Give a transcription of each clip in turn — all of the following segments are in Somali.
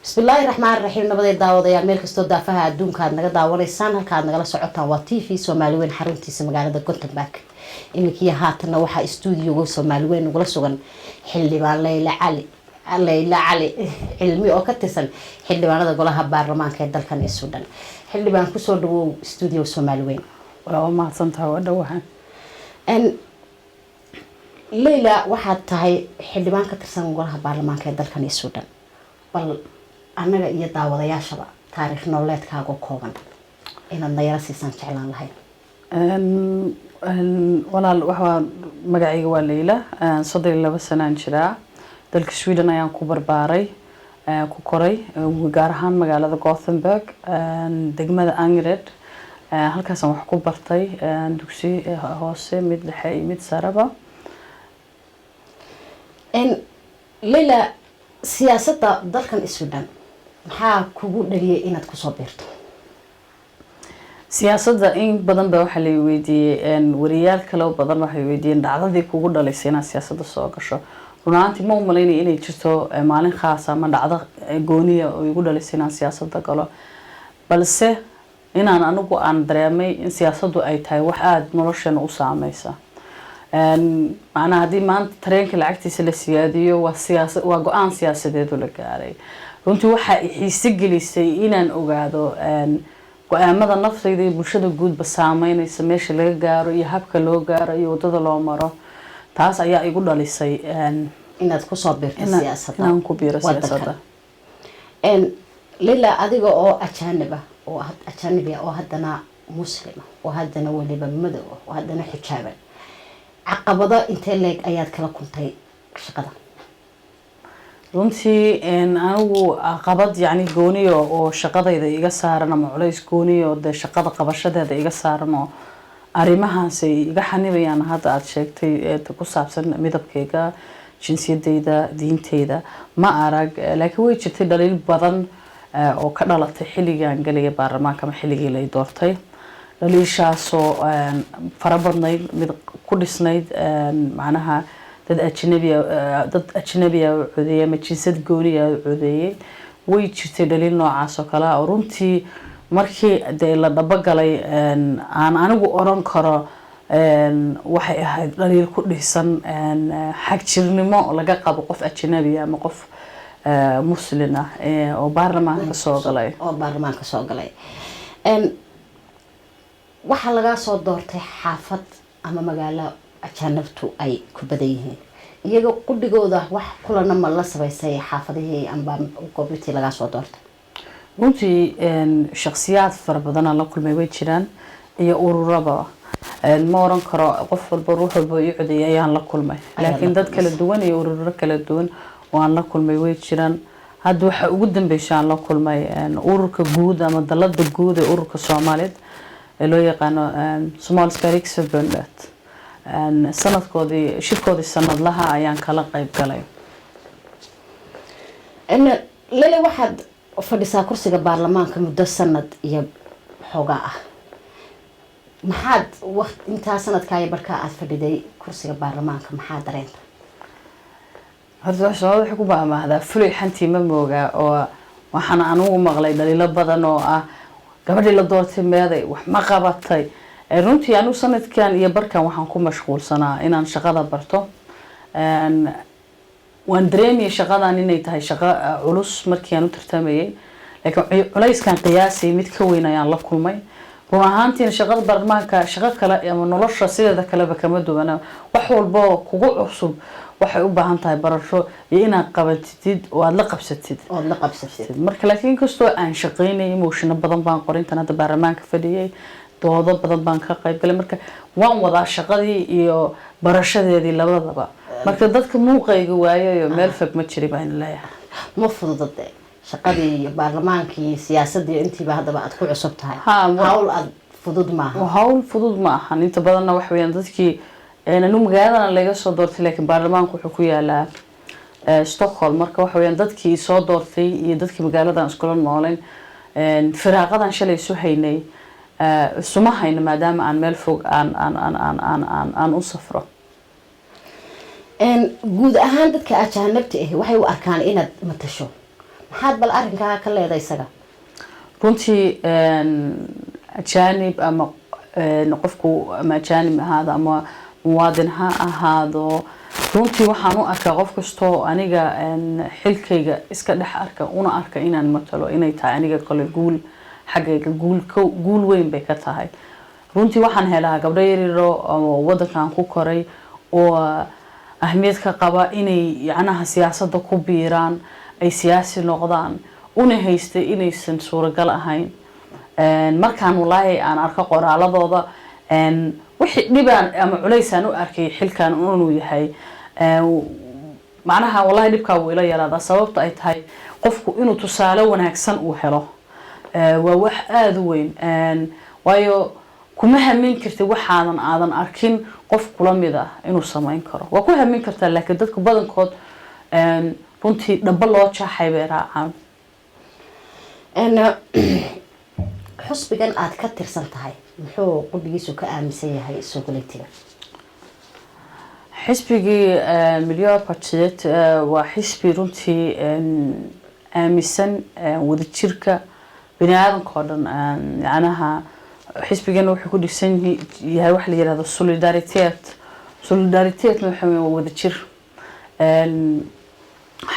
بسم الله الرحمن الرحيم نبدأ دعوة يا ملك استود دافها دون كان نجد دعوة لسان كان نجلا سعوتها وتيفي سومالوين حرمتي سمجالة كنت باك إنك يا هاتنا وحى استوديو سومالوين وغلسوغن حلي بان ليلى علي علمي أو كتسن حلي بان هذا قولها بارمان كيدل كان السودان حلي بان كسر دو استوديو سومالوين وما صنتها ودوها إن ليلى واحد تهي حلي بان كتسن قولها بارمان كيدل كان السودان بل أنا إيا دعوة يا شباب تاريخ نولد كاغو كوبان إن النيرة سيسان جعلان لهاي walaal waxa magacayga waa Leila saddex laba sano aan jiraa dalka Sweden ayaan ku barbaaray ku koray gaar ahaan magaalada Gothenburg degmada Angered halkaas aan wax ku bartay dugsi hoose mid dhexe iyo mid saraba in Leila siyaasadda dalkan Sweden maxaa kugu dhaliyay inaad ku soo biirto siyaasadda in badan ba waxa la weydiiyay wariyaal kale badan waxay weydiiyeen dhacdadii kugu dhalisay inaad siyaasadda soo gasho runaantii ma u maleynay inay jirto maalin khaas ah ama dhacdo gooniya oo igu dhalisay inaan siyaasadda galo balse inaan anigu aan dareemay in siyaasaddu ay tahay wax aad nolosheena u saameysa macnaha haddii maanta tareenka lacagtiisa la siyaadiyo waa go'aan siyaasadeed oo la gaaray runtii waxa ay xiise gelisay inaan ogaado go'aamada naftayda iyo bulshada guudba saameynaysa meesha laga gaaro iyo habka loo gaaro iyo wadada loo maro taas ayaa igu dhalisay inaad ku soo biirto siyaasadda inaan ku biiro siyaasadda Leila adiga oo ajnabi oo haddana muslima oo haddana waliba madow oo haddana xijaaban caqabado intee leeg ayaad kala kuntay shaqada runtii anigu caqabad yani gooniyo oo shaqadayda iga saaran ama culays gooniyo oo shaqada qabashadeeda iga saaran oo arrimahaas iga xanibayaan hadda aad sheegtay ku saabsan midabkayga jinsiyadayda diintayda ma arag laakiin way jirtay dhaliil badan oo ka dhalatay xilligan galaya baarlamaanka ama xilligii la doortay dhaliishaasoo farabadnayd mid ku dhisnayd macnaha dad ajnabi ah oo codeeyay ama jinsad gooni ah oo codeeyay way jirtay dhaliil noocaas oo kale oo runtii markii la dhaba galay aan anigu oran karo waxay ahayd dhaliil ku dhisan xag jirnimo laga qabo qof ajnabi ama qof muslim ah oo baarlamaanka soo galay waxa laga soo doortay xaafad ama magaalo ajanabtu ay ku badan yihiin iyaga qudhigooda wax kulana ma la sameysay xaafadihii amba goobtii laga soo doortay runtii shakhsiyaad fara badan la kulmay way jiraan iyo ururaba ma oran karo qof walba ruux walba iyo codeeyay ayaan la kulmay laakiin dad kala duwan iyo ururo kala duwan waan la kulmay way jiraan hadda waxa ugu dambeysay aan la kulmay ururka guud ama dalada guud ee ururka Soomaaliyeed ee loo yaqaan Soomaaliska Riksförbundet sanadkoodii shirkoodii sanadlaha ayaan kala qayb galay Leila waxaad fadhisaa kursiga baarlamaanka muddo sanad iyo xogaa ah maxaad inta sanadkaaga barka aad fadhiday kursiga baarlamaanka maxaa dareenta hadda waxa ku baahmaada fulay xantii ma mooga oo waxaan anigu maqlay dhaliilo badan oo ah gabadhii la doortay meeday wax ma qabatay runtii anu sanadkan iyo barkan waxaan ku mashquulsanaa inaan shaqada barto waan dareemay shaqadan inay tahay shaqo culus markii aan u tartamayay laakiin culayskan qiyaasay mid ka weyn ayaan la kulmay run ahaantii shaqada baarlamaanka shaqo kale ama nolosha sideeda kale ba kama duwana wax walba kugu cusub waxay u baahan tahay barasho iyo inaad qabatid oo aad la qabsatid marka laakiin kastoo aan shaqeynay emotion badan baan qorintan hadda baarlamaanka fadhiyay doodo badan baan ka qayb galay marka waan wadaa shaqadii iyo barashadeedii labadaba marka dadka muuqayga waayo meel fog ma jiray baan leeyahay ma fududade shaqadii iyo baarlamaankii siyaasadii intiiba hadaba aad ku cusub tahay hawl aad fudud ma aha inta badanna wax weeyaan dadkii anu magaalada laga soo doortay laakiin baarlamaanku wuxuu ku yaalaa Stockholm marka wax weeyaan dadkii soo doortay iyo dadkii magaaladan isku nooleen firaaqadan shalay soo haynay suma hayna maadaama aan meel fog aan u safro guud ahaan dadka ajaanibta ah waxay u arkaan inaad matasho maxaad bal arrinkaa ka leedahay isaga runtii ajaanib ama qofku ama ajaanib ahaado ama muwaadin ha ahaado runtii waxaan u arkaa qof kastoo aniga xilkayga iska dhex arka una arka inaan matalo inay tahay aniga kale guul xaggayga guul weyn bay ka tahay runtii waxaan helaa gabdho yaryaro oo wadankan ku koray oo ahmiyad ka qaba inay yacnaha siyaasadda ku biiraan ay siyaasi noqdaan una haystay inaysan suuragal ahayn markaan walaahi aan arko qoraaladooda wixii dhibaan ama culaysaan u arkay xilkan inuu yahay macnaha walaahi dhibkaa wuu ila yaraadaa sababta ay tahay qofku inuu tusaale wanaagsan uu helo waa wax aada u weyn waayo kuma hamin kartid aadan arkin qof kula mid ah inuu samayn karo waa ku hamin kartaa laakiin dadka badankood runtii dhaba loo jaaxay bay raacaan xusbigan aad ka tirsan tahay muxuu qudbigiisu ka aaminsan yahay soogalitiga xisbigii milyo partiyeed waa xisbi runtii aaminsan wadajirka bini aadamka oo dhan yacnaha xisbigana wuxuu ku dhisan yahay wax la yiraahdo solidariteetna waxa weeye wadajir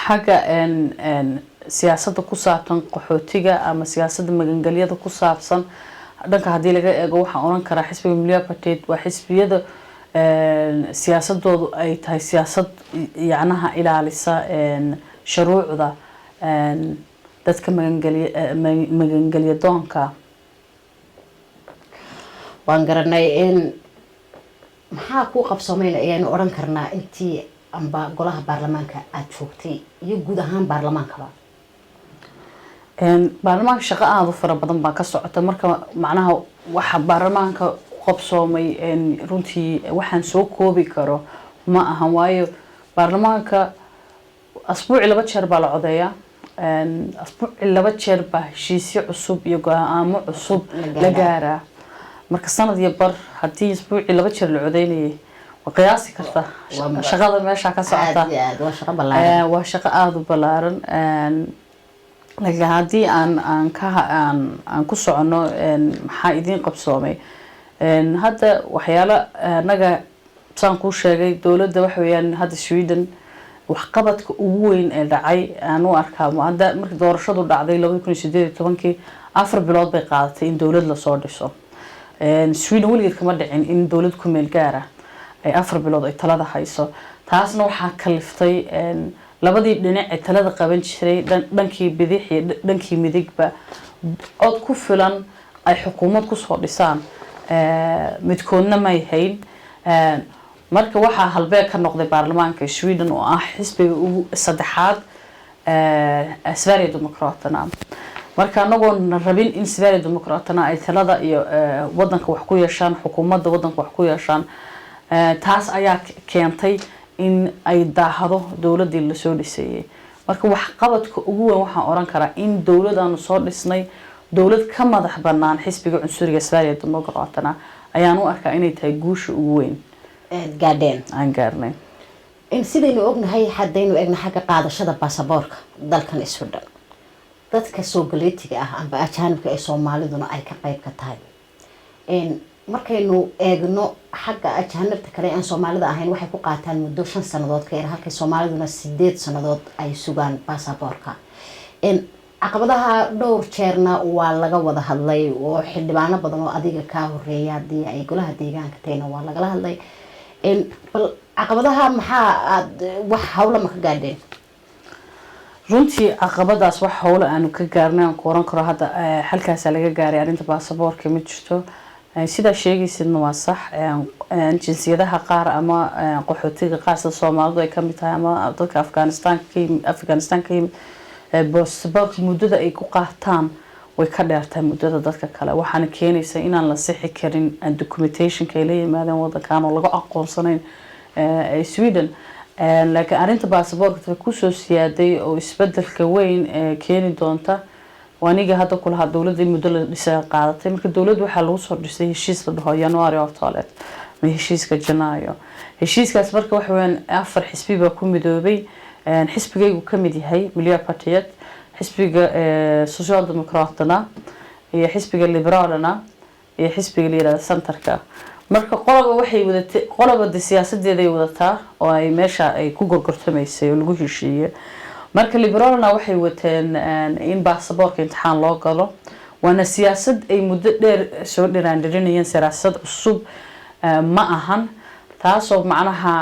xagga siyaasadda ku saabsan qaxootiga ama siyaasadda magangalyada ku saabsan dhanka haddii laga eego waxaan oran karaa xisbiga milyo partiyeed waa xisbiyada siyaasadoodu ay tahay siyaasad yacnaha ilaalisa shuruucda dadka magangelya doonka waan garanay in maxaa ku qabsoomayna ayaanu oran karnaa intii amba golaha baarlamaanka aad joogtay iyo guud ahaan baarlamaankaba baarlamaanka shaqo aada u fara badan baa ka socota marka macnaha waxa baarlamaanka qabsoomay runtii waxaan soo koobi karo ma ahan waayo baarlamaanka asbuuci 2 jeer baa la codeeyaa asbuuci 2 jeer baa heshiisyo cusub iyo go'aamo cusub la gaaraa marka sanad iyo bar haddii asbuuci 2 jeer la codeynayay waa qiyaasi karta shaqada meesha ka socota waa shaqo aada u ballaaran laakiin haddii aan ku socono maxaa idiin qabsoomay hadda waxyaalo anaga saan kuu sheegay dowladda waxa weeyaan hadda Sweden waxqabadka ugu weyn ee dhacay aan u arkaa hadda markii doorashadu dhacday 2018 4 bilood bay qaadatay in dowlad la soo dhiso Sweden weligeed kama dhicin in dowlad ku meel gaara ay 4 bilood ay talada hayso taasna waxaa kaliftay labadii dhinac ee talada qaban jiray dhankii bidix iyo dhankii midigba cod ku filan ay xukuumad ku soo dhisaan midkoodna may hayn marka waxaa halbeeg ka noqday baarlamaanka Sweden oo ah xisbiga ugu saddexaad Sverigedemokraterna marka anagoo rabin in Sverigedemokraterna ay talada iyo wadanka wax ku yeeshaan xukuumadda wadanka wax ku yeeshaan taas ayaa keentay in ay daahado dowladii la soo dhisay marka wax qabadka ugu weyn waxaan oran karaa in dowladanu soo dhisnay dowlad ka madax banaan xisbiga cunsuriga Sverigedemokraterna ayaan u arkaa inay tahay guusha ugu weyn gaadeen aan gaarnay in sidaynu ognahay haddaynu eegna xagga qaadashada baasaboorka dalkan Sweden dadka Soogalitiga ah amba ajaanibka ee Soomaaliduna ay ka qayb ka tahay markaynu eegno xagga ajaanibta kale aan Soomaalida ahayn waxay ku qaataan muddo 5 sanadood ka yar halka Soomaaliduna 8 sanadood ay sugaan baasaboorka caqabadaha dhowr jeerna waa laga wada hadlay oo xildhibaano badan oo adiga ka horeeya hadii ay golaha deegaanka tayna waa laga hadlay bal caqabadaha maxaa aad wax hawla ma ka gaadheen runtii caqabadaas wax hawla aanu ka gaarnay aan ku oran karo hadda halkaas laga gaaray arinta baasaboorka ma jirto sida sheegaysidna waa sax jinsiyadaha qaar ama qaxootiga qaar sida Soomaalidu ay ka mid tahay ama dadka Afghanistan ka yimid baasaboorka muddada ay ku qaataan way ka dheertahay muddada dadka kale waxaana keenaysa inaan la sixi karin documentationka ay la yimaadeen wadankan oo laga aqoonsanayn Sweden laakiin arinta baasaboorka ku soo siyaaday oo isbedelka weyn keeni doonta waniga hadda kulaha dowladda muddo la dhisay qaadatay marka dowladda waxa lagu soo dhisay heshiis la dhaho January of toilet ma heshiiska Janaayo heshiiskaas marka waxa weyn 4 xisbi baa ku midoobay xisbigaygu ka mid yahay milyo partiyeed xisbiga social democratna iyo xisbiga liberalna iyo xisbiga liirada centerka marka qolaba waxay wadatay qolaba siyaasadeeda ay wadataa oo ay meesha ay ku gorgortamaysay oo lagu heshiiyay marka liberalna waxay wateen in baasaboorka imtixaan loo galo waana siyaasad ay muddo dheer soo dhiraandhirinayeen siyaasad cusub ma ahan taasoo macnaha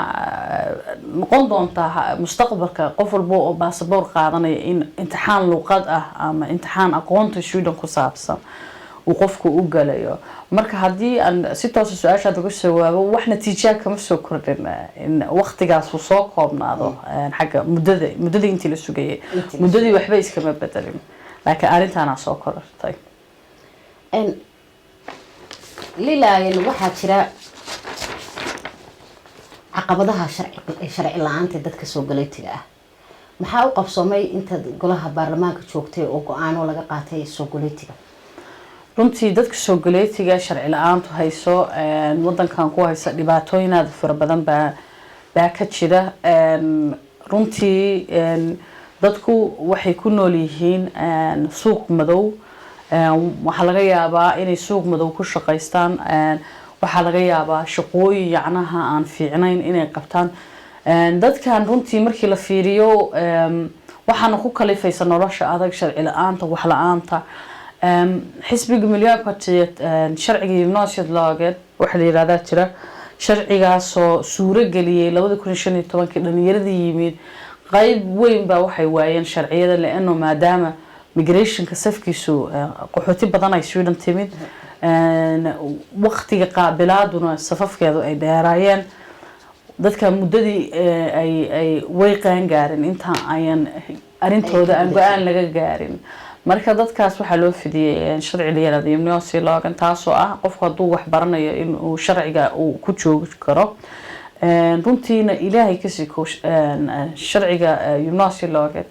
noqon doonta mustaqbalka qof walba oo baasaboor qaadanaya in imtixaan luqad ah ama imtixaan aqoonta Sweden ku saabsan uu qofku u galayo marka hadii aan si toos ah su'aashaada uga jawaabo wax natiijo kama soo kordhin in waqtigaas uu soo koobnaado xagga muddada intii la sugayay muddadii waxba iskama bedelin laakiin arrintaana soo korortay lilaayeen waxaa jira caqabadaha sharci la'aanta dadka soo galeytiga ah maxaa u qabsoomay inta golaha baarlamaanka joogtay oo go'aano laga qaatay soo galeytiga runtii dadka soo galeytiga sharci la'aantu hayso wadankan ku haysa dhibaatooyin aad fara badan baa ka jira runtii dadku waxay ku nool yihiin suuq madow waxa laga yaabaa inay suuq madow ku shaqeystaan waxa laga yaabaa shaqooyin yacnaha aan fiicnayn inay qabtaan dadkan runtii markii la fiiriyo waxaana ku kalifaysa nolosha adag sharci la'aanta wax la'aanta xisbiga milyaabka sharciga United Lawgeed waxa la yiraahdaa jira sharcigaasoo suuro geliyay 2015 dhalinyarada yimid qayb weyn baa waxay waayeen sharciyada leeno maadaama migrationka safkiisu qaxooti badan ay Sweden timid waqtiga qaabilaaduna safafkeedu ay dheeraayeen dadka muddadii ay way qaan gaarin inta ayan arintooda aan go'aan laga gaarin marka dadkaas waxa loo fidiyay sharci leeyahay United Lawgeed taasoo ah qofku haduu wax baranayo in uu sharciga uu ku joogi karo runtiina ilaahay ka sii sharciga United Lawgeed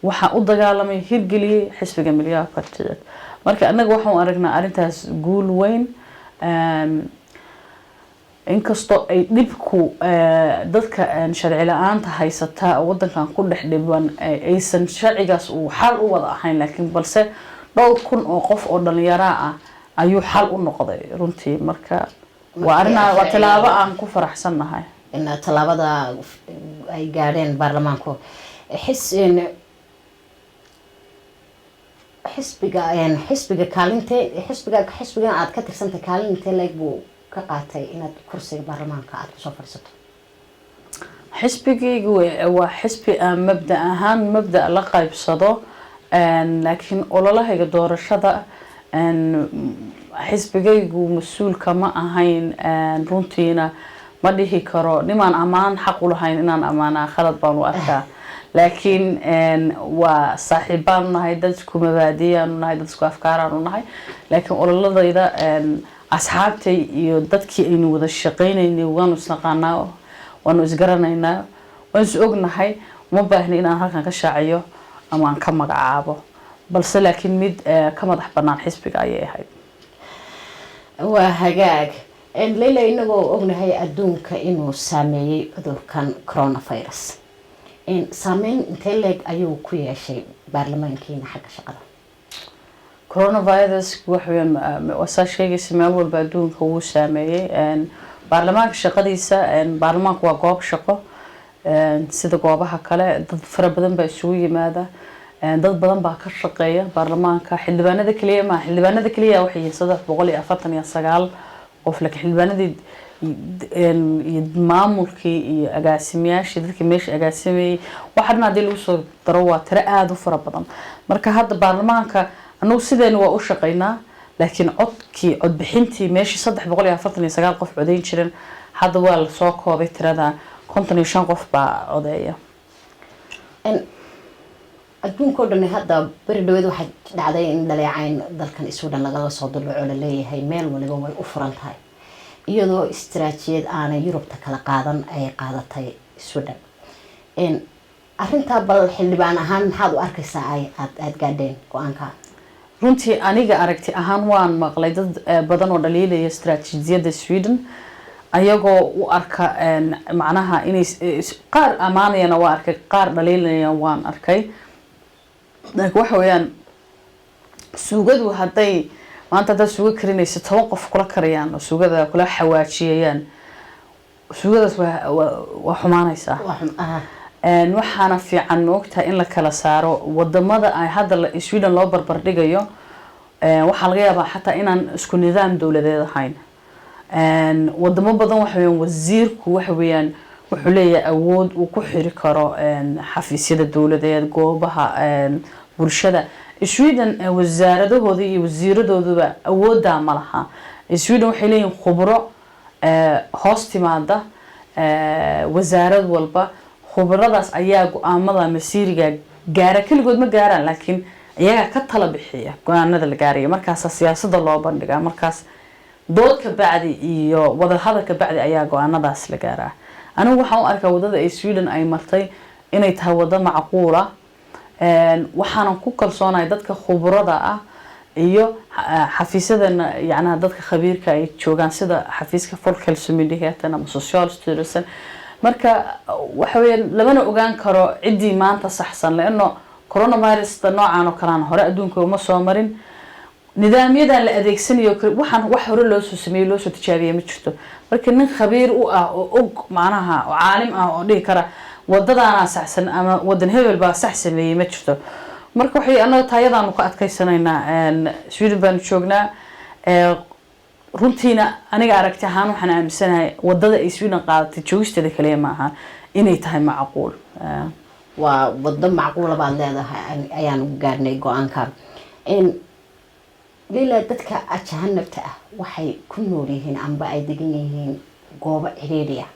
waxa u dagaalamay hirgeliyay xisbiga milyaabka marka anaga waxaan aragnaa arintaas guul weyn inkastoo ay dhibku dadka sharci la'aanta haysata wadankan ku dhex dhiban aysan sharcigaas uu xal u wada ahayn laakiin balse 2,000 oo qof oo dhalinyaro ah ayuu xal u noqday runtii marka waa talaabo aan ku faraxsanahay in talaabada ay gaadheen baarlamaanku xisbiga kaalinta aad ka tirsantay kaalinta leeg buu ka qaatay inaad kursiga baarlamaanka aad ku soo fadhiisato xisbigaygu waa xisbi aan mabda ahaan mabda la qaybsado laakiin ololahayga doorashada xisbigaygu mas'uul kama ahayn runtiina ma dhihi karo nimaan amaan xaq u lahayn inaan amaana khalad baan u arkaa laakiin waa saaxiibaan nahay dadku mabaadiyaan nahay dadku afkaaraan nahay laakiin ololadayda asxaabtay iyo dadkii aynu wada shaqeynayno waanu isnaqaanaa waanu isgaranaynaa waan is ognahay uma baahni inaan halkan ka shaaciyo ama aan ka magacaabo balse laakiin mid ka madax banaan xisbiga ayay ahayd waa hagaag leila inagoo ognahay adduunka inuu saameeyay cudurkan coronavirus saameyn intee leeg ayuu ku yeeshay baarlamaankiina xagga shaqada coronavirus waxaan wasaa sheegaysa meel walba adduunka uu saameeyay baarlamaanka shaqadiisa baarlamaanku waa goob shaqo sida goobaha kale dad fara badan baa isugu yimaada dad badan baa ka shaqeeya baarlamaanka xildhibaanada kaliya waxay 349 qof laakiin xildhibaanadii iyo maamulkii iyo agaasimayaashii dadkii meesha agaasimay waxaana hadii lagu soo daro waa tiro aad u fara badan marka hadda baarlamaanka anagu sideen waa u shaqeynaa laakiin cod bixintii meeshii 349 qof codeyn jireen hadda waa la soo koobay tirada 55 qof baa codeeya adduunka oo dhan hadda bari dhaweed waxay dhacday in dhaleecayn dalkan Sweden laga soo dulco la leeyahay meel waliba way u furan tahay iyadoo istiraatiijiyad aanay Yurubta kala qaadan ay qaadatay Sweden arinta bal xildhibaan ahaan maxaad u arkaysaa aad gaadheen go'aanka runtii aniga aragti ahaan waan maqlay dad badan oo dhaliilaya istiraatiijiyadda Sweden ayagoo u arka macnaha inay qaar amaanayna waa arkay qaar dhaliilayna waan arkay laakiin waxa weeyaan suugadu hadday maanta haddaad suugo karinayso 10 qof kula karayaan oo suugada kula xawaajiyayaan suugadaas waa xumaanaysaa waxaana fiican moogtahay in la kala saaro wadamada ay hadda Sweden loo barbar dhigayo waxa laga yaabaa xataa inaan isku nidaam dawladeed ahayn wadamo badan waxa weeyaan wasiirku waxa weeyaan wuxuu leeyahay awood uu ku xiri karo xafiisyada dawladeed goobaha bulshada Sweden wasaaradahooda iyo wasiiradooduba awooda ma laha Sweden waxay leeyihiin khubro hoos timaada wasaarad walba khubradaas ayaa go'aamada masiiriga gaara kaligood ma gaaraan laakiin iyaga ka tala bixiya go'aanada la gaarayo markaas siyaasadda loo bandhigaa markaas dood ka bacdi iyo wada hadal ka bacdi ayaa go'aanadaas la gaaraa anigu waxaan u arkaa wadada ay Sweden ay martay inay tahay wada macquul ah waxaan ku kalsoonahay dadka khubrada ah iyo xafiisyada yani dadka khabiirka ay joogan sida xafiiska Folkhälsomyndigheten ama Socialstyrelsen marka waxa weeyaan lama ogaan karo cidii maanta saxsan leeno coronavirus noocan oo kale hore adduunka uma soo marin nidaamyada la adeegsanayo waxaan wax hore loo soo sameeyay loo soo tijaabiyay ma jirto marka nin khabiir u ah oo og macnaha oo caalim ah oo dhigi kara wadadana saxsan ama wadan hebel baa sax sameeyay ma jirto marka waxay anaga taayadaan ku adkaysanaynaa Sweden baan joognaa runtiina aniga aragti ahaan waxaan aaminsanahay wadada ay Sweden qaadatay joogisteeda kaliya ma aha inay tahay macquul waa wada macquul baad leedahay ayaan u gaarnay go'aanka leela dadka ajaanibta ah waxay ku nool yihiin amba ay degan yihiin goobo ciriiriya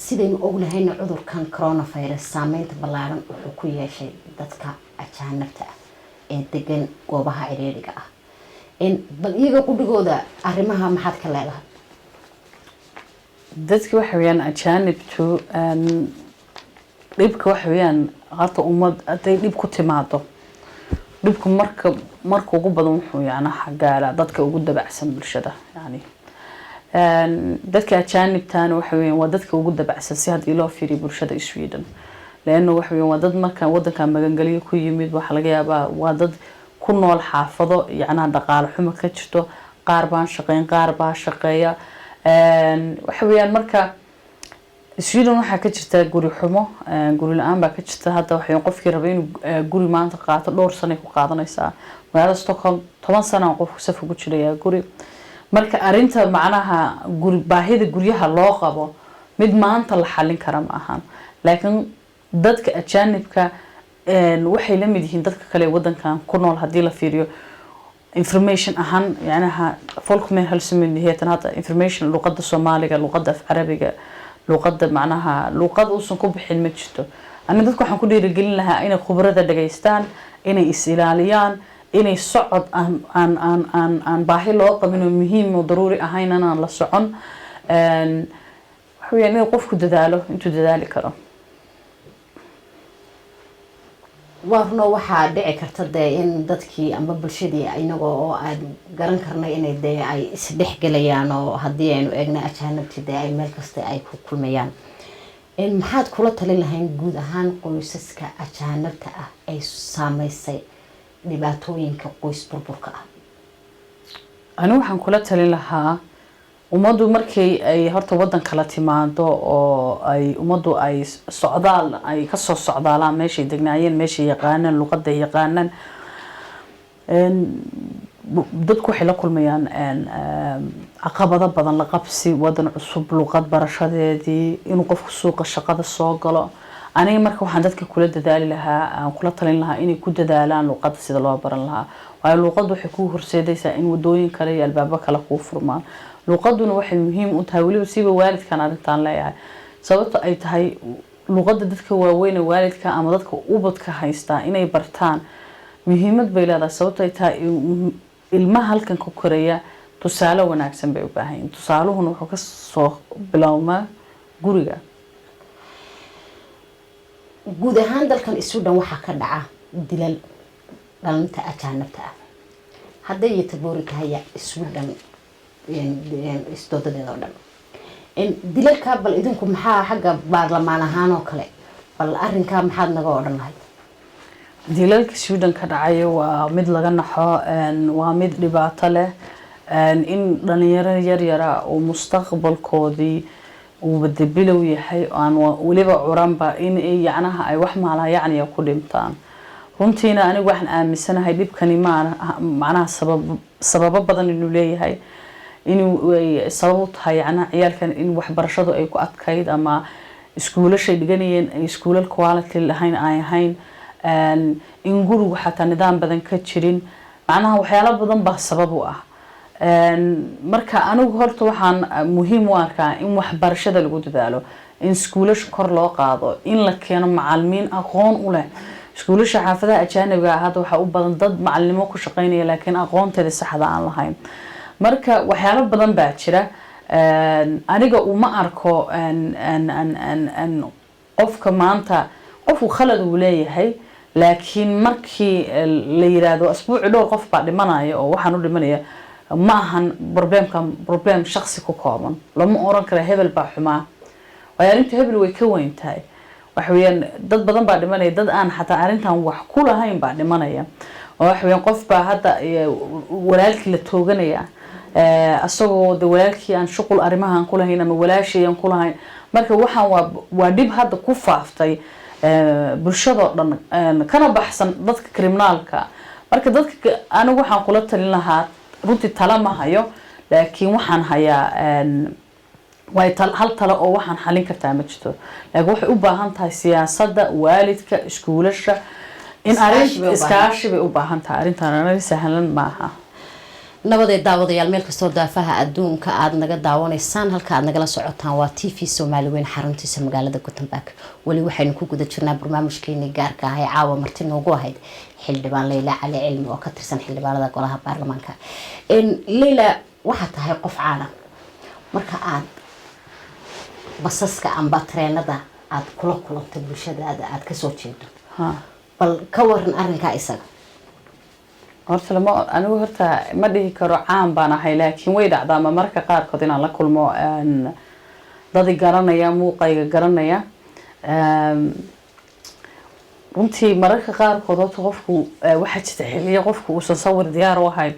sidaynu ognahayna cudurkan coronavirus saameynta ballaaran wuxuu ku yeeshay dadka ajaanibta ah ee degan goobaha ciriiriga ah bal iyaga qudhigooda arrimaha maxaad ka leedahay dadka waxa weeyaan ajaanibtu dhibka waxa weeyaan hata ummad haday dhib ku timaado dhibku marka ugu badan wuxuu yaana xagaala dadka ugu dabacsan bulshada yani dadka ajaanibtaan waxa weeyaan waa dadka ugu dabacsan si hadii loo fiiriyo bulshada Sweden leeno waxa weeyaan waa dad marka wadanka magangaliyo ku yimid waxa laga yaabaa waa dad ku nool xaafado yani dhaqaale xumo ka jirto qaar baan shaqeyn qaar baa shaqeeya waxa weeyaan marka Sweden waxa ka jirta guri xumo guri la'aan baa ka jirta hadda waxa qofkii rabay inuu guri maanta qaato dhowr sano ku qaadanaysa magaalada Stockholm 10 sano qofku saf ugu jiray guri marka arinta macnaha guri baahida guryaha loo qabo mid maanta la xalin kara ma ahan laakiin dadka ajaanibka waxay la mid yihiin dadka kale wadankan ku nool hadii la fiiriyo information ahaan yani Folkhälsomyndigheten hada information luqadda Soomaaliga luqadda Carabiga luqadda macnaha luqad uusan ku bixin ma jirto aniga dadku waxaan ku dhiirigelin lahaa inay khibrada dhageystaan inay is ilaaliyaan inay socod aan baahi loo qabin oo muhiim oo daruuri ahayn aan la socon waxa weeyaan inuu qofku dadaalo intuu dadaali karo warno waxa dhici karta in dadkii amba bulshadii inagoo oo aad garan karnay inay ay isdhexgalayaan oo hadii aynu eegna ajaanibtii ay meel kasta ay ku kulmayaan maxaad kula talin lahayn guud ahaan qoysaska ajaanibta ah ay saameysay dhibaatooyinka qoys burburka ah anigu waxaan kula talin lahaa umadu markay ay horta wadan kala timaado oo ay umadu ay socdaal ay ka soo socdaalaan meeshay degnaayeen meeshay yaqaanaan luqadda yaqaanaan dadku waxay la kulmayaan caqabado badan la qabsi wadan cusub luqad barashadeedii inuu qofku suuqa shaqada soo galo aniga marka waxaan dadka kula dadaali lahaa aan kula talin lahaa inay ku dadaalaan luqadda sida loo baran lahaa waayo luqaddu waxay ku horseedaysaa in wadooyin kale iyo albaabo kale ku furmaan luqaduna waxay muhiim u tahay waliba siiba waalidkan arintan leeyahay sababta ay tahay luqadda dadka waaweyn ee waalidka ama dadka ubadka haysta inay bartaan muhiimad bay leedahay sababta ay tahay ilmaha halkan ku koraya tusaale wanaagsan bay u baahan yihiin tusaaluhuna wuxuu ka soo bilowmaa guriga guud ahaan dalkan Sweden waxa ka dhaca dilal dhalinta ajaanibta ah haday taboori tahay Sweden istoodadeeda oo dhan dilalka bal idinku maxaa xagga baarlamaan ahaan oo kale bal arrinka maxaad naga odhan lahayd dilalka Sweden ka dhacay waa mid laga naxo waa mid dhibaato leh in dhalinyaro yar yar oo mustaqbalkoodii uu bedbilow yahay aan waliba curanba in yacnaha ay wax maalayacniya ku dhintaan runtiina anigu waxaan aaminsanahay dhibkani macnaha sababo badan inuu leeyahay inuu sabab u tahay yacnaha ciyaalkan in waxbarashadu ay ku adkayd ama iskuulashay dhiganayeen ay iskuulal quality lahayn ay ahayn in gurigu xataa nidaam badan ka jirin macnaha waxyaalo badan baa sabab u ah marka anigu horta waxaan muhiim u arkaa in waxbarashada lagu dadaalo in iskuulasha kor loo qaado in la keeno macallimiin aqoon u leh iskuulasha xaafadaha ajaanibiga ah hadda waxaa u badan dad macallimo ku shaqeynaya laakiin aqoonteeda saxda aan lahayn marka waxyaalo badan baa jira aniga uma arko qofka maanta qofku khalad uu leeyahay laakiin markii la yiraahdo asbuuci dhowr qof baa dhimanaya oo waxaan u dhimanaya ma ahan problem shakhsi ku kooban lama oran karo hebel baa xumaa way arinta hebel way ka weyn tahay wax weeyaan dad badan baa dhimanaya dad aan xataa arintan wax ku lahayn baa dhimanaya oo wax weeyaan qof baa hadda walaalkii la tooganaya asagoo walaalkii aan shuqul arimahan ku lahayn ama walaashii aan ku lahayn marka waxaan waa dib hadda ku faaftay bulshada dhan kana baxsan dadka criminalka marka dadka anigu waxaan kula talin lahaa runtii tala ma hayo laakiin waxaan hayaa way hal talo oo waxaan xalin kartaa ma jirto laakiin waxay u baahan tahay siyaasadda waalidka iskuulasha in arrin iskaashi bay u baahan tahay arrintan aan sahlan maaha nabadee daawadayaal meel kastoo daafaha adduunka aad naga daawanaysaan halka aad nagala socotaan waa TV Soomaali weyn xaruntiisa magaalada Gothenburg wali waxaynu ku guda jirnaa barnaamijkeeni gaarka ah ee caawa marti noogu ahayd xildhibaan Leyla Cali Cilmi oo ka tirsan xildhibaanada golaha baarlamaanka Leyla waxa tahay qof caan ah marka aad basaska amba treenada aad kula kulantay bulshadaada aad ka soo jeedo bal ka waran arrinka isaga horta lama anigu horta ma dhihi karo caan baan ahay laakiin way dhacdaa marka qaarkood inaan la kulmo dad garanaya muuqayga garanaya runtii mararka qaarkood qofku waxa jirta xilliyo qofku uu sawir diyaar u ahay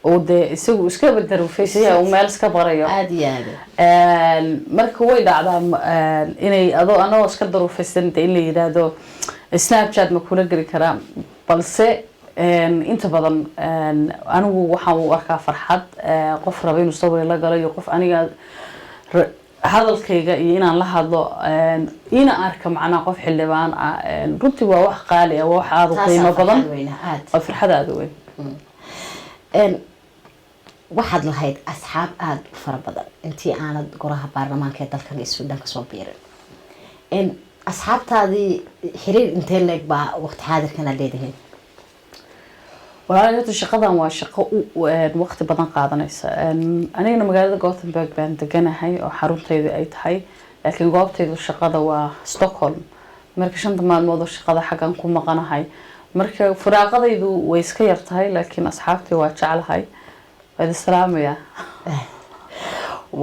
oo de isagu iska bedelo Facebook oo meel iska barayo aad iyo aad marka way dhacdaa inay anoo iska daruufaysan in la yiraahdo Snapchat ma kula geli karaa balse inta badan anigu waxaan u arkaa farxad qof raba inuu sawir la galo iyo qof aniga hadalkayga iyo inaan la hadlo ina arka macna qof xildhibaan ah runtii waa wax qaali ah wax aad u qiimo badan oo farxad aad u weyn waxaad lahayd asxaab aad u fara badan intii aanad golaha baarlamaanka ee dalkan Sweden ka soo biirin asxaabtaadii xiriir intee leeg baa waqti xaadirkan leedahay والله shaqadan waa shaqo waqti badan qaadanaysa anigana magaalada Gothenburg baan deganahay oo xarunteedu ay tahay laakiin goobteedu shaqada waa Stockholm marka 5 maalmood oo shaqada xagan ku maqanahay marka firaaqadaydu way iska yar tahay laakiin asxaabtii waa jecelahay wada salaamaya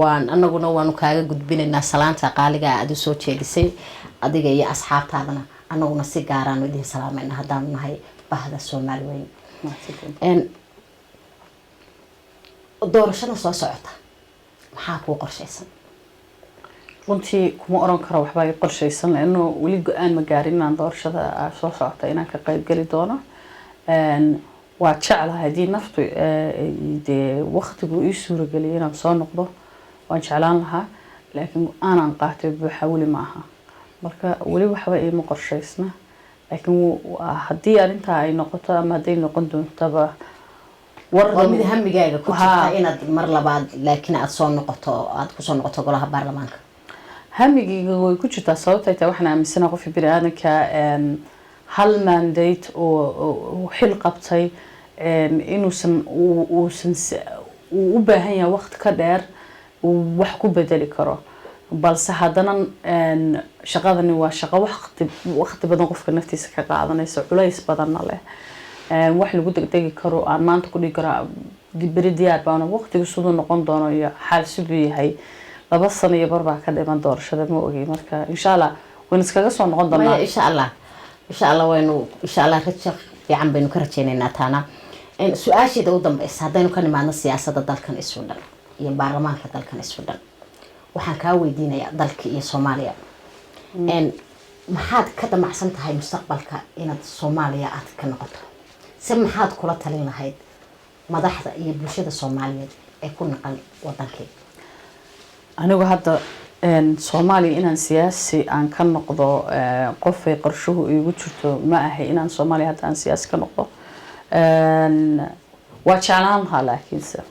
waan anaguna waanu kaaga gudbinaynaa salaanta qaaliga aad u soo jeedisay adiga iyo asxaabtaadana anaguna si gaar ah idin salaamayna hadaan nahay bahda Soomaali weyn doorashada soo socota maxaa ku qorshaysan runtii kuma oran karo waxba ay qorshaysan laano wali go'aan ma gaarin inaan doorashada soo socota inaan ka qayb gali doono waa jeclahay hadii naftu de waqtigu ii suura galiyay inaan soo noqdo waan jeclaan lahaa laakiin aanan qaatay buuxa wali ma aha marka wali waxba ay ma qorshaysna laakiin hadii arinta ay noqoto ama haday noqon doontaba war mid hamigaaga ku jirta inaad mar labaad laakiin aad soo noqoto aad ku soo noqoto golaha baarlamaanka hamigiga way ku jirtaa sababtoo ay waxaan aaminsanahay qof bini'aadamka hal mandate oo xil qabtay inuusan u baahan yahay waqti ka dheer uu wax ku bedeli karo balse haddana shaqadani waa shaqo waqti badan qofka naftiisa ka qaadanaysa culays badanna leh wax lagu degdegi karo aan maanta ku dhigi karo beri diyaar baan waqtigu sidoo noqon doono iyo xal sidoo yahay 2 sano iyo barbaa ka dhiman doorashada ma ogi marka insha Allah waan iskaga soo noqon doonaa insha Allah insha Allah waynu insha Allah rajo fiican baynu ka rajaynaynaa taana su-aasheeda u dambaysa haddaynu ka nimaadno siyaasadda dalkan isu dhan iyo baarlamaanka dalkan isu dhan waxaan kaa weydiinayaa dalka iyo Soomaaliya maxaad ka damacsan tahay mustaqbalka inaad Soomaaliya aad ka noqoto si maxaad kula talin lahayd madaxda iyo bulshada Soomaaliyeed ee ku naqan wadankii anigu hadda Soomaaliya inaan siyaasi aan ka noqdo qof ay qorshuhu igu jirto ma ahay inaan Soomaaliya hadda aan siyaasi ka noqdo waa jeclaan lahaa laakiinse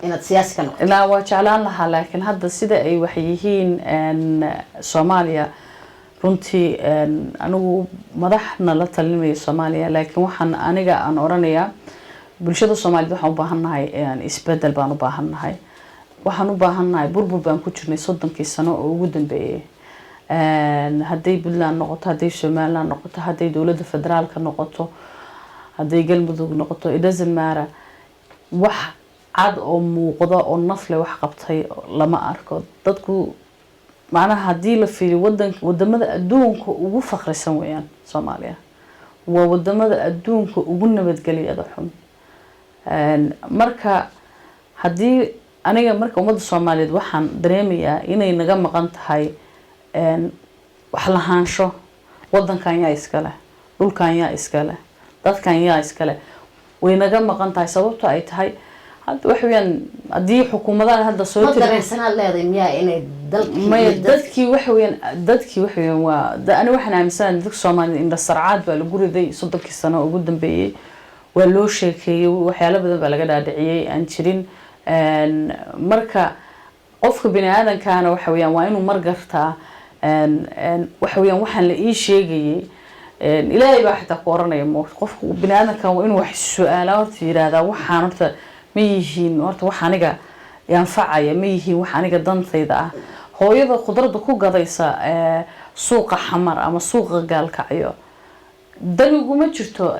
inaad siyaasi ka noqoto ilaa waa jeclaan lahaa laakiin hadda sida ay wax yihiin Soomaaliya runtii anigu madaxna la talinayo Soomaaliya laakiin waxaan aniga aan oranayaa bulshada Soomaaliyeed waxaan u baahanahay isbedel baan u baahanahay waxaan u baahanahay burbur baan ku jirnay 30 sano oo ugu dambeeyay haday Puntland noqoto haday Somaliland noqoto haday dawladda federaalka noqoto haday Galmudug noqoto it doesn't matter wax cad oo muuqda oo nafle wax qabtay lama arko dadku macnaha hadii la fiiriyo wadamada adduunka ugu faqrisan weeyaan Soomaaliya waa wadamada adduunka ugu nabadgeliyada xun marka hadii aniga marka umada Soomaaliyeed waxaan dareemayaa inay naga maqan tahay wax lahaansho wadankan yaa iska leh dhulkan yaa iska leh dadkan yaa iska leh way naga maqan tahay sababtoo ay tahay hadda wax weeyaan hadii xukuumadaha hadda soo tirsanaa leedahay miyaa inay dadkii wax weeyaan waa ani waxaan aaminsanahay dadka Soomaaliyeed in sarcaad baa lagu riday 30 sano ugu dambeeyay waa loo sheekeeyay waxyaalo badan baa laga dhaadhiciyay aan jirin marka qofka bini aadamkaana waxa weeyaan waa inuu margartaa waxa weeyaan waxaan la ii sheegayay ilaahay baa xitaa ku oranaya qofka bini aadamka waa inuu wax su'aalo horta yiraahdaa waxaan horta ma yihiin horta wax aniga yanfacaya ma yihiin wax aniga dantayda ah hooyada khudradda ku gadaysa suuqa xamar ama suuqa gaalkacyo danigu ma jirto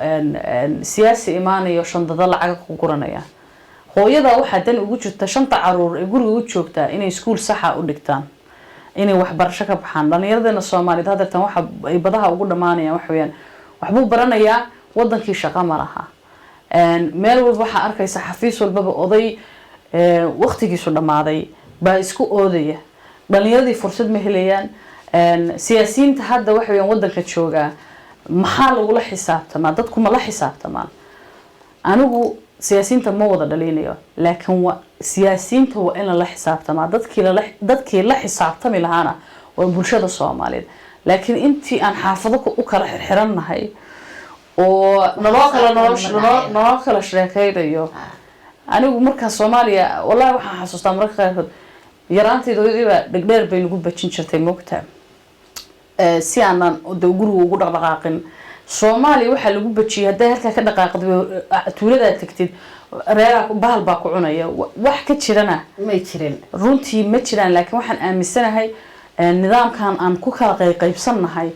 siyaasi imaanayo shandada lacag ku guranaya hooyada waxa dan ugu jirta shanta caruur ee guriga u joogta inay iskuul sax ah u dhigtaan inay wax barasho ka baxaan dhalinyarada Soomaaliyeed hadartan waxa ay badaha ugu dhamaanayaan wax weeyaan waxbuu baranayaa wadankii shaqo ma laha meel walba waxa arkaysa xafiis walba oday waqtigiisu dhamaaday baa isku oodaya dhalinyaradii fursad ma helayaan siyaasiyiinta hadda wax weeyaan wadanka jooga maxaa lagu la xisaabtamaa dadku ma la xisaabtamaan anigu siyaasiyiinta ma wada dhalinayo laakiin waa siyaasiyiinta waa in la xisaabtamaa dadkii la xisaabtami lahaana waa bulshada Soomaaliyeed laakiin intii aan xaafado u kala xirxiranahay oo nolol kala sheekaynayo anigu marka Soomaaliya wallahi waxaan xasuustaa marka qaarkood yaraanteedooda dhigdheer bay nagu bajin jirtay moogta si aanan guriga ugu dhaqdhaqaaqin Soomaaliya waxa lagu bajiyay haday halka ka dhaqaaqdo tuulada tagtid reeraha bahal baa ku cunaya wax ka jirana ma jirin runtii ma jiraan laakiin waxaan aaminsanahay nidaamkan aan ku kala qaybsanahay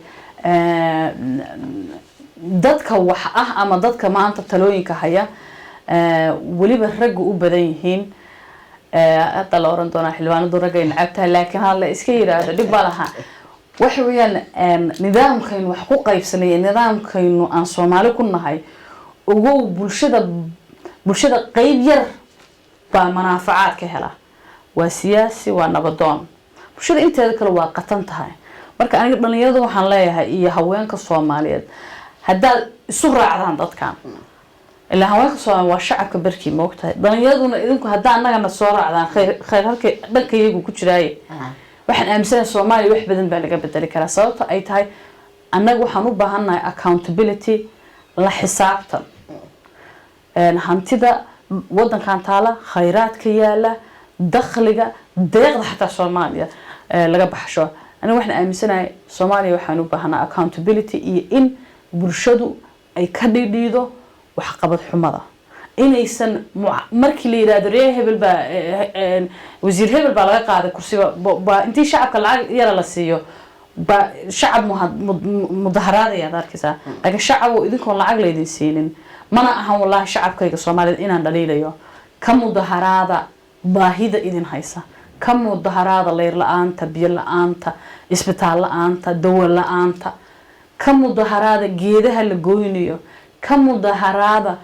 dadka wax ah ama dadka maanta talooyinka haya waliba rag u badan yihiin hadda la oran doona xilwaanadu rag ay nacabtahay laakiin hal iska yiraahdo dib balaha wax weeyaan nidaamkaynu wax ku qaybsanay nidaamkaynu aan Soomaali ku nahay ugu bulshada qayb yar baa manaafacaad ka hela waa siyaasi waa nabadoon bulshada inteeda kale waa qatan tahay marka aniga dhalinyarada waxaan leeyahay iyo haweenka Soomaaliyeed haddaad isu raacdaan dadkan ilaa haweenka Soomaaliyeed waa shacabka barkii moogtahay dhalinyaraduna idinku hadda annagana soo raacdaan khayr halkay dhankayagu ku jiraay waxaan aaminsanahay Soomaaliya wax badan baa laga bedeli karaa sababta ay tahay annagu waxaan u baahanahay accountability la xisaabtan hantida wadankan taala khayraadka yaala dakhliga deeqda xataa Soomaaliya laga baxsho anigu waxaan aaminsanahay Soomaaliya waxaan u baahanahay accountability iyo in bulshadu ay ka dhidhiido wax qabad xumada inaysan markii la yiraahdo reer hebel baa wasiir hebel baa laga qaaday kursiga ba intii shacabka lacag yar la siiyo ba shacab mudaharaadaya darkiisa laakiin shacab idinko lacag leedin siinin mana ahan wallahi shacabkayga Soomaaliyeed inaan dhaliilayo ka mudaharaada baahida idin haysa ka mudaharaada leer la'aanta biyo la'aanta isbitaal la'aanta dawo la'aanta ka mudaharaada geedaha la gooynayo, ka mudaharaada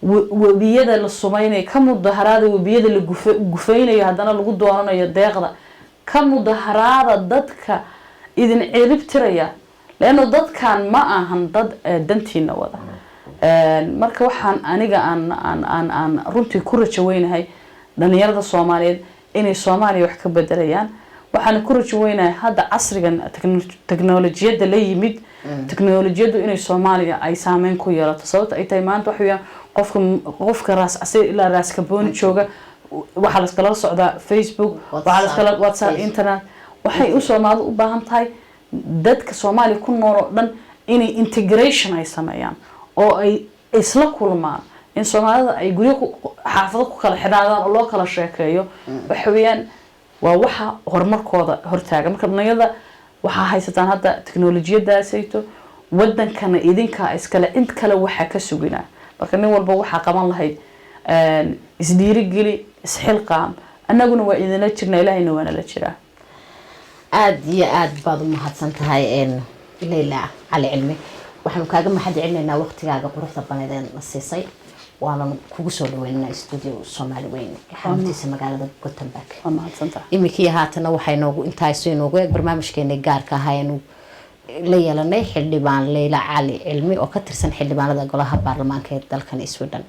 webiyada la sumaynayo, ka mudaharaada webiyada la gufaynayo haddana lagu doonanayo deeqda, ka mudaharaada dadka idin cirib tiraya, leano dadkan ma ahan dad dantiina wada. marka waxaan aniga aan runtii ku rajo weynahay dhalinyarada Soomaaliyeed inay Soomaaliya wax ka bedelayaan. waxaan ku rajo weynahay hadda casrigan teknolojiyada la yimid, teknolojiyadu inay Soomaaliya ay saameyn ku yeelato, sababta ay tahay maanta wax weeyaan qofka raas asay ila raas kaboon jooga waxa la iskala socdaa Facebook, waxa la iskala WhatsApp, internet. waxay u Soomaalidu u baahan tahay dadka Soomaaliya ku nool oo dhan inay integration ay sameeyaan oo ay isla kulmaan, in Soomaalida ay guriga xaafado ku kala xidhaadaan oo loo kala sheekeeyo. waxa weeyaan waa waxa horumarkooda hortaaga. marka dhalinyarada waxa haysataan hadda teknolojiyadaasayto wadankana idinka iskala cid kale waxa ka suginaa. marka nin walba waxa qaban lahayd isdiirigeli, isxilqaam, annaguna waa idinla jirnaa, ilaahayna waana la jiraa. aad iyo aad baad u mahadsan tahay Leyla Cali Cilmi. waxaan kaaga mahadcelinaynaa waqtigaaga quruxda badan ee la siisay, waana kugu soo dhaweynaa studio Soomaali weyn xaruntiisa magaalada Gothenburg. waa mahadsantahay. imikii haatana waxay noogu intaasoo inoogu eeg barnaamijkeena gaarka ah aynu la yeelanay xildhibaan Leyla Cali Cilmi oo ka tirsan xildhibaanada golaha baarlamaanka ee dalkan Sweden.